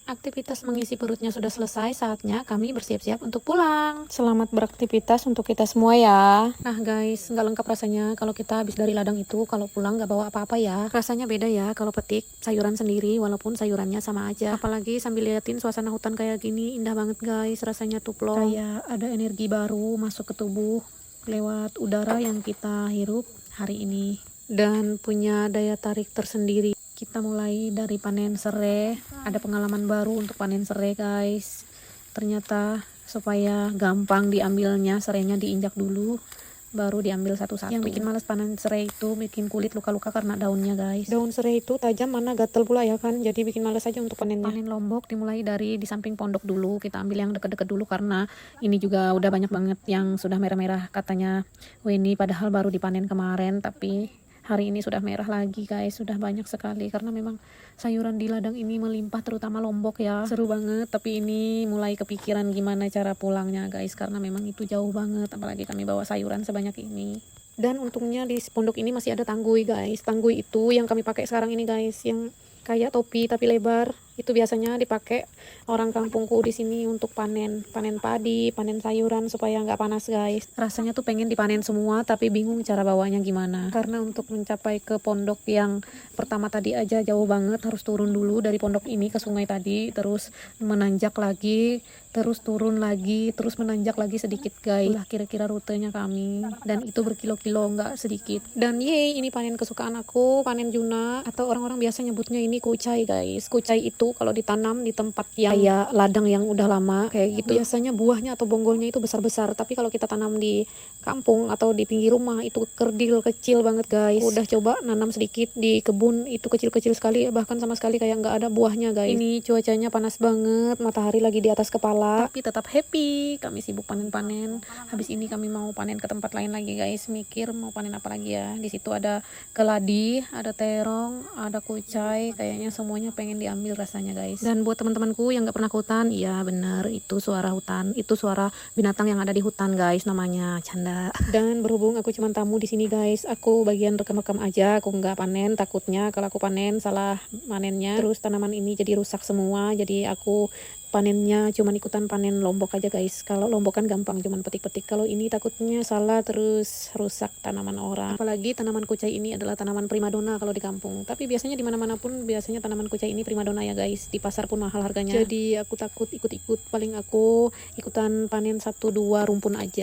Aktivitas mengisi perutnya sudah selesai, saatnya kami bersiap-siap untuk pulang. Selamat beraktivitas untuk kita semua ya. Nah guys, nggak lengkap rasanya kalau kita habis dari ladang itu, kalau pulang nggak bawa apa-apa ya. Rasanya beda ya kalau petik sayuran sendiri, walaupun sayurannya sama aja. Apalagi sambil liatin suasana hutan kayak gini, indah banget guys. Rasanya tuh plong. Kayak ada energi baru masuk ke tubuh lewat udara yang kita hirup hari ini. Dan punya daya tarik tersendiri. Kita mulai dari panen serai, ada pengalaman baru untuk panen serai guys. Ternyata supaya gampang diambilnya, serainya diinjak dulu, baru diambil satu-satu. Yang bikin males panen serai itu bikin kulit luka-luka karena daunnya guys. Daun serai itu tajam mana gatel pula ya kan, jadi bikin males aja untuk panennya. Panen lombok dimulai dari di samping pondok dulu, kita ambil yang deket-deket dulu karena ini juga udah banyak banget yang sudah merah-merah katanya Weni, padahal baru dipanen kemarin tapi hari ini sudah merah lagi guys, sudah banyak sekali karena memang sayuran di ladang ini melimpah, terutama lombok ya. Seru banget, tapi ini mulai kepikiran gimana cara pulangnya guys, karena memang itu jauh banget, apalagi kami bawa sayuran sebanyak ini. Dan untungnya di pondok ini masih ada tangguy guys. Tangguy itu yang kami pakai sekarang ini guys, yang kayak topi tapi lebar. Itu biasanya dipakai orang kampungku di sini untuk panen padi, panen sayuran supaya nggak panas guys. Rasanya tuh pengen dipanen semua tapi bingung cara bawanya gimana. Karena untuk mencapai ke pondok yang pertama tadi aja jauh banget, harus turun dulu dari pondok ini ke sungai tadi, terus menanjak lagi, terus turun lagi, terus menanjak lagi sedikit guys. Itulah kira-kira rutenya kami, dan itu berkilo-kilo nggak sedikit. Dan yeay, ini panen kesukaan aku, panen Juna, atau orang-orang biasa nyebutnya ini kucai guys. Kucai itu kalau ditanam di tempat yang kayak ladang yang udah lama kayak gitu, biasanya buahnya atau bonggolnya itu besar-besar, tapi kalau kita tanam di kampung atau di pinggir rumah itu kerdil kecil banget guys. Udah coba nanam sedikit di kebun, itu kecil-kecil sekali, bahkan sama sekali kayak nggak ada buahnya guys. Ini cuacanya panas banget, matahari lagi di atas kepala, tapi tetap happy. Kami sibuk panen-panen. Habis ini kami mau panen ke tempat lain lagi guys, mikir mau panen apa lagi ya. Di situ ada keladi, ada terong, ada kucai, kayaknya semuanya pengen diambil rasanya guys. Dan buat teman-temanku yang nggak pernah ke hutan, iya bener, itu suara hutan, itu suara binatang yang ada di hutan guys, namanya canda. Dan berhubung aku cuma tamu di sini guys, aku bagian rekam-rekam aja, aku nggak panen, takutnya kalau aku panen salah manennya, terus tanaman ini jadi rusak semua. Jadi aku panennya cuman ikutan panen lombok aja guys. Kalau lombok kan gampang, cuman petik-petik. Kalau ini takutnya salah terus rusak tanaman orang. Apalagi tanaman kucai ini adalah tanaman primadona kalau di kampung, tapi biasanya di mana-mana pun biasanya tanaman kucai ini primadona ya guys. Di pasar pun mahal harganya, jadi aku takut ikut-ikut. Paling aku ikutan panen 1-2 rumpun aja.